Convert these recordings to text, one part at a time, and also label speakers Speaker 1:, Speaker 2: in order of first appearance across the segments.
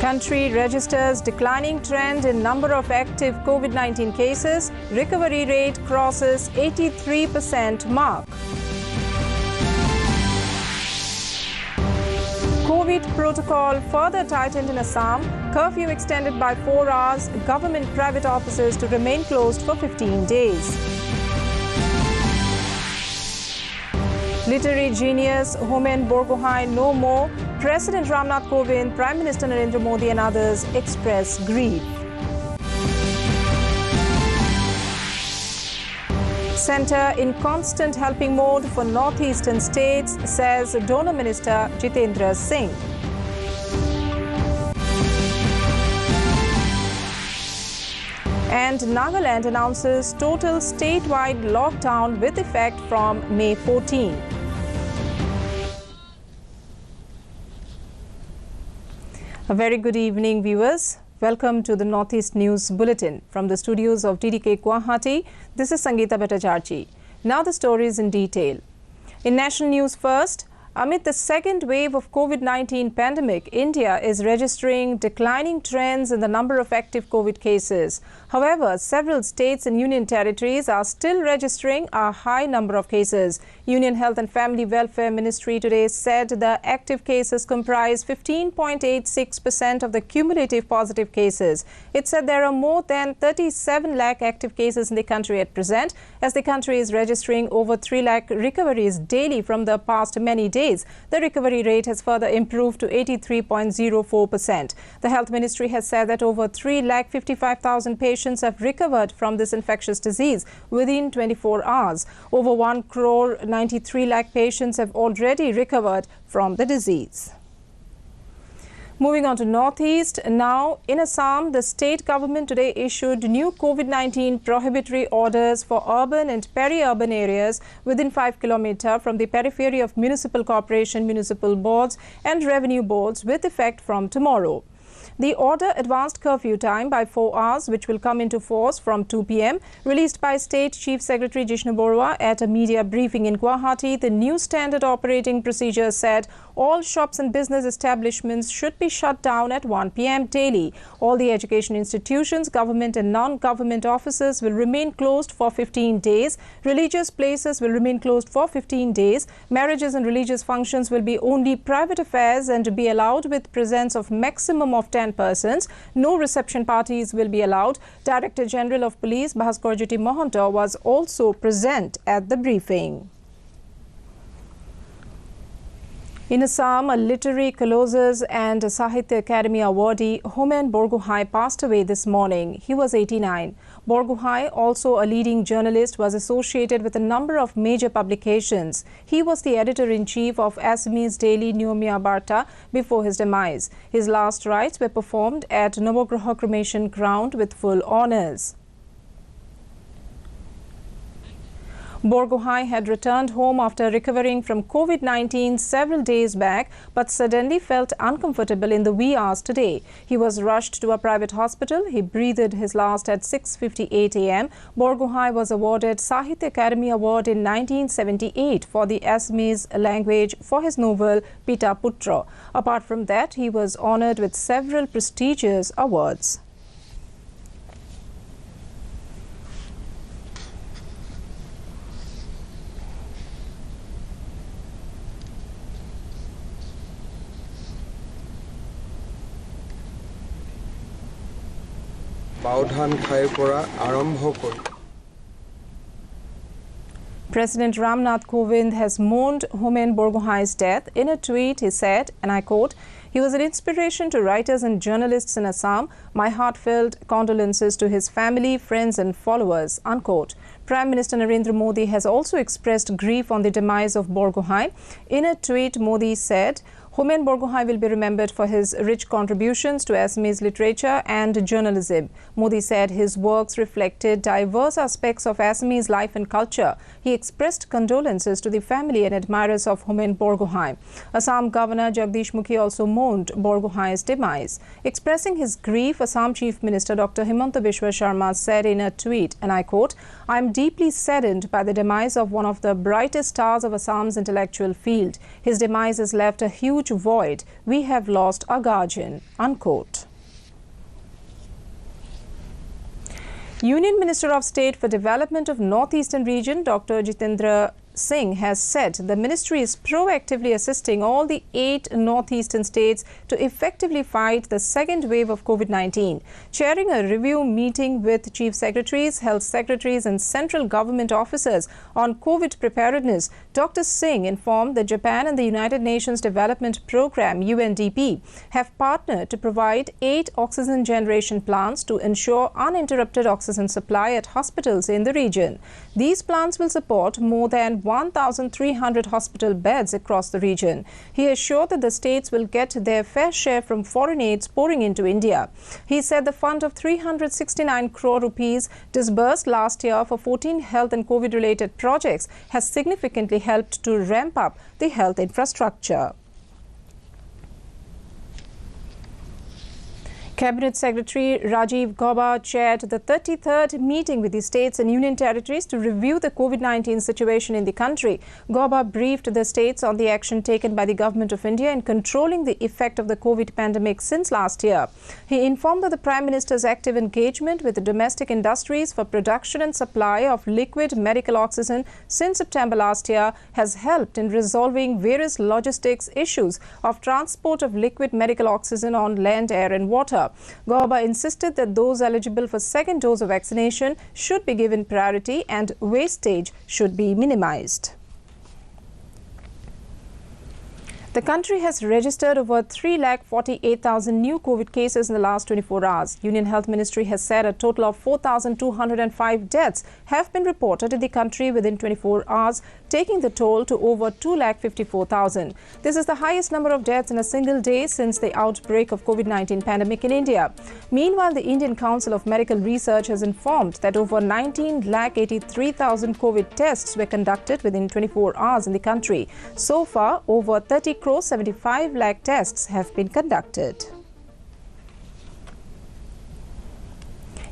Speaker 1: Country registers declining trend in number of active COVID-19 cases. Recovery rate crosses 83% mark. COVID protocol further tightened in Assam. Curfew extended by 4 hours. Government private offices to remain closed for 15 days. Literary genius Homen Borgohain no more. President Ramnath Kovind, Prime Minister Narendra Modi and others express grief. Centre in constant helping mode for northeastern states, says Donor Minister Jitendra Singh. And Nagaland announces total statewide lockdown with effect from May 14. A very good evening, viewers. Welcome to the Northeast News Bulletin. From the studios of TDK Guwahati, this is Sangeeta Bhattacharjee. Now the stories in detail. In national news first, amid the second wave of COVID-19 pandemic, India is registering declining trends in the number of active COVID cases. However, several states and union territories are still registering a high number of cases. Union Health and Family Welfare Ministry today said the active cases comprise 15.86% of the cumulative positive cases. It said there are more than 37 lakh active cases in the country at present, as the country is registering over 3 lakh recoveries daily from the past many days. The recovery rate has further improved to 83.04%. The Health Ministry has said that over 3,55,000 patients have recovered from this infectious disease within 24 hours. Over 1 crore 93 lakh patients have already recovered from the disease. Moving on to Northeast, now in Assam, the state government today issued new COVID-19 prohibitory orders for urban and peri-urban areas within 5 km from the periphery of municipal corporation, municipal boards and revenue boards with effect from tomorrow. The order advanced curfew time by 4 hours, which will come into force from 2 p.m. Released by State Chief Secretary Jishnu Borua at a media briefing in Guwahati, the new standard operating procedure said all shops and business establishments should be shut down at 1 p.m. daily. All the education institutions, government and non-government offices will remain closed for 15 days. Religious places will remain closed for 15 days. Marriages and religious functions will be only private affairs and to be allowed with presence of maximum of 10 persons. No reception parties will be allowed. Director General of Police Bhaskar Jyoti Mohanto was also present at the briefing. In Assam, a literary colossus and Sahitya Academy awardee Homen Borgohain passed away this morning. He was 89. Borgohain, also a leading journalist, was associated with a number of major publications. He was the editor-in-chief of Assamese daily Neomia Barta before his demise. His last rites were performed at Navagraha cremation ground with full honours. Borgohain had returned home after recovering from COVID-19 several days back, but suddenly felt uncomfortable in the wee hours today. He was rushed to a private hospital. He breathed his last at 6:58 a.m. Borgohain was awarded Sahitya Academy Award in 1978 for the Assamese language for his novel Pita Putra. Apart from that, he was honoured with several prestigious awards. President Ramnath Kovind has mourned Homen Borgohain's death. In a tweet, he said, and I quote, "He was an inspiration to writers and journalists in Assam. My heartfelt condolences to his family, friends and followers," unquote. Prime Minister Narendra Modi has also expressed grief on the demise of Borgohain. In a tweet, Modi said, Homen Borgohain will be remembered for his rich contributions to Assamese literature and journalism. Modi said his works reflected diverse aspects of Assamese life and culture. He expressed condolences to the family and admirers of Homen Borgohain. Assam Governor Jagdish Mukhi also mourned Borgohain's demise. Expressing his grief, Assam Chief Minister Dr. Himanta Biswa Sharma said in a tweet, and I quote, "I am deeply saddened by the demise of one of the brightest stars of Assam's intellectual field. His demise has left a huge void. We have lost a guardian," unquote. Union Minister of State for Development of Northeastern Region, Dr. Jitendra Singh, has said the ministry is proactively assisting all the 8 northeastern states to effectively fight the second wave of COVID-19. Chairing a review meeting with chief secretaries, health secretaries and central government officers on COVID preparedness, Dr. Singh informed that Japan and the United Nations Development Programme (UNDP) have partnered to provide 8 oxygen generation plants to ensure uninterrupted oxygen supply at hospitals in the region. These plants will support more than 1,300 hospital beds across the region. He assured that the states will get their fair share from foreign aids pouring into India. He said the fund of 369 crore rupees disbursed last year for 14 health and COVID-related projects has significantly helped to ramp up the health infrastructure. Cabinet Secretary Rajiv Gauba chaired the 33rd meeting with the states and union territories to review the COVID-19 situation in the country. Gauba briefed the states on the action taken by the Government of India in controlling the effect of the COVID pandemic since last year. He informed that the Prime Minister's active engagement with the domestic industries for production and supply of liquid medical oxygen since September last year has helped in resolving various logistics issues of transport of liquid medical oxygen on land, air and water. Gauba insisted that those eligible for second dose of vaccination should be given priority and wastage should be minimized. The country has registered over 3,48,000 new COVID cases in the last 24 hours. Union Health Ministry has said a total of 4,205 deaths have been reported in the country within 24 hours, taking the toll to over 2,54,000. This is the highest number of deaths in a single day since the outbreak of COVID-19 pandemic in India. Meanwhile, the Indian Council of Medical Research has informed that over 19,83,000 COVID tests were conducted within 24 hours in the country. So far, over 75 lakh tests have been conducted.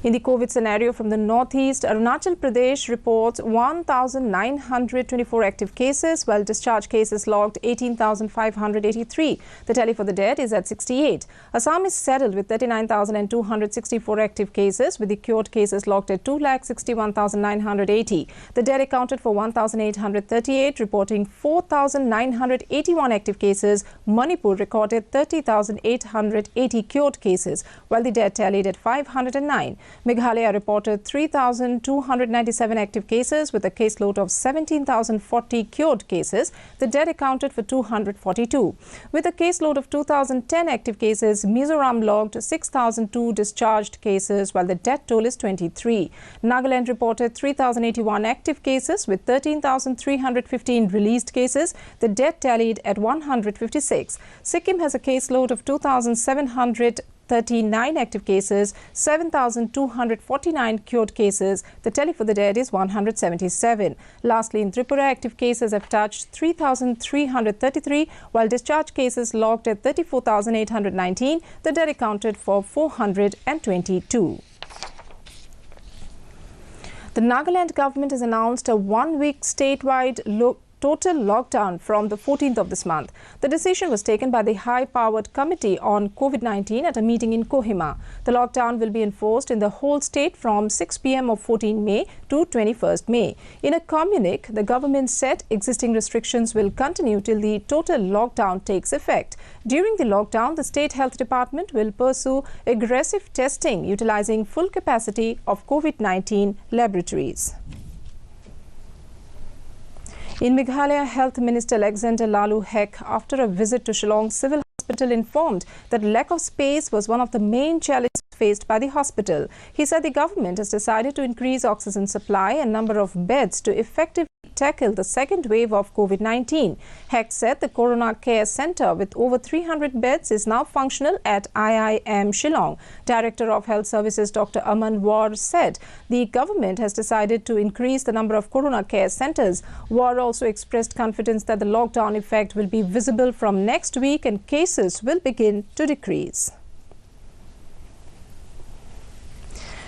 Speaker 1: In the COVID scenario from the northeast, Arunachal Pradesh reports 1,924 active cases, while discharge cases logged 18,583. The tally for the dead is at 68. Assam is settled with 39,264 active cases, with the cured cases logged at 2,61,980. The dead accounted for 1,838, reporting 4,981 active cases. Manipur recorded 30,880 cured cases, while the dead tallied at 509. Meghalaya reported 3,297 active cases with a caseload of 17,040 cured cases. The dead accounted for 242. With a caseload of 2,010 active cases, Mizoram logged 6,002 discharged cases, while the death toll is 23. Nagaland reported 3,081 active cases with 13,315 released cases. The death tallied at 156. Sikkim has a caseload of 2,739 active cases, 7,249 cured cases. The tally for the dead is 177. Lastly, in Tripura, active cases have touched 3,333, while discharge cases logged at 34,819. The dead accounted for 422. The Nagaland government has announced a one-week statewide total lockdown from the 14th of this month. The decision was taken by the high-powered committee on COVID-19 at a meeting in Kohima. The lockdown will be enforced in the whole state from 6 p.m. of 14 May to 21st May. In a communique, the government said existing restrictions will continue till the total lockdown takes effect. During the lockdown, the State Health Department will pursue aggressive testing utilizing full capacity of COVID-19 laboratories. In Meghalaya, Health Minister Alexander Lalu Hek, after a visit to Shillong Civil Hospital, informed that lack of space was one of the main challenges faced by the hospital. He said the government has decided to increase oxygen supply and number of beds to effectively tackle the second wave of COVID-19. Hek said the Corona Care Centre with over 300 beds is now functional at IIM Shillong. Director of Health Services Dr. Aman War said the government has decided to increase the number of Corona Care Centres. War also expressed confidence that the lockdown effect will be visible from next week and cases will begin to decrease.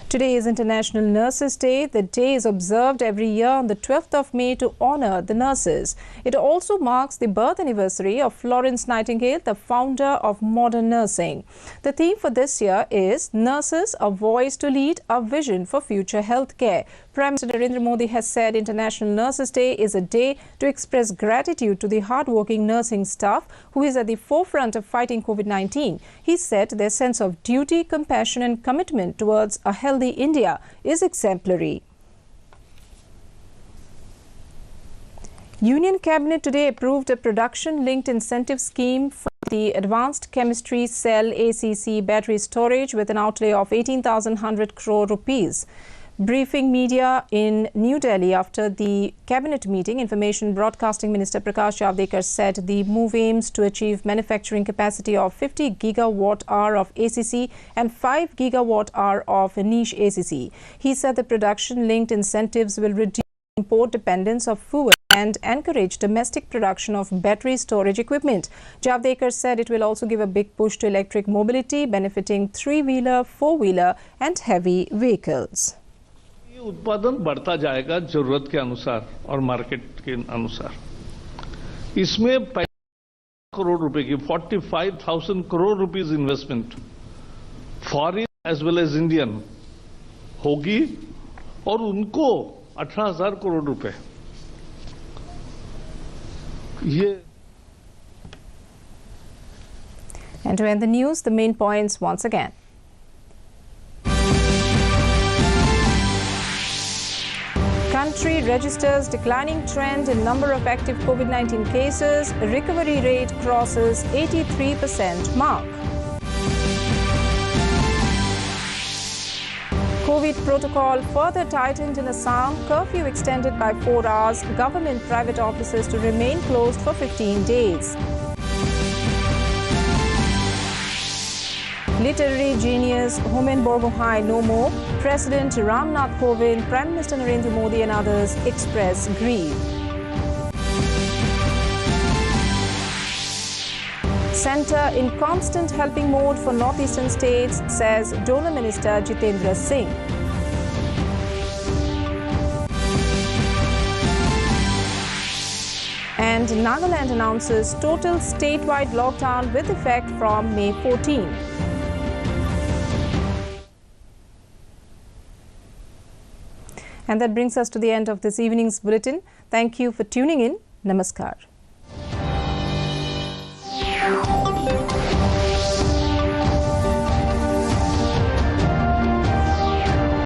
Speaker 1: Today is International Nurses Day. The day is observed every year on the 12th of May to honor the nurses. It also marks the birth anniversary of Florence Nightingale, the founder of modern nursing. The theme for this year is Nurses, a Voice to Lead, a Vision for Future Healthcare. Prime Minister Narendra Modi has said International Nurses Day is a day to express gratitude to the hardworking nursing staff who is at the forefront of fighting COVID-19. He said their sense of duty, compassion and commitment towards a healthy India is exemplary. Union Cabinet today approved a production-linked incentive scheme for the Advanced Chemistry Cell ACC battery storage with an outlay of 18,100 crore rupees. Briefing media in New Delhi after the cabinet meeting, Information Broadcasting Minister Prakash Javadekar said the move aims to achieve manufacturing capacity of 50 gigawatt-hour of ACC and 5 gigawatt-hour of niche ACC. He said the production-linked incentives will reduce import dependence of fuel and encourage domestic production of battery storage equipment. Javadekar said it will also give a big push to electric mobility, benefiting three-wheeler, four-wheeler and heavy vehicles.
Speaker 2: उत्पादन बढ़ता जाएगा जरूरत के अनुसार और market के अनुसार। इसमें 50 करोड़ रुपए की 45,000 crore rupees investment foreign as well as Indian होगी और उनको 18,000 करोड़ रुपए ये।
Speaker 1: And to end the news, the main points once again. Country registers declining trend in number of active COVID-19 cases. Recovery rate crosses 83% mark. COVID protocol further tightened in Assam. Curfew extended by 4 hours. Government-private offices to remain closed for 15 days. Literary genius Homen Borgohain no more. President Ram Nath Kovind, Prime Minister Narendra Modi and others express grief. Centre in constant helping mode for northeastern states, says Donor Minister Jitendra Singh. And Nagaland announces total statewide lockdown with effect from May 14. And that brings us to the end of this evening's bulletin. Thank you for tuning in. Namaskar.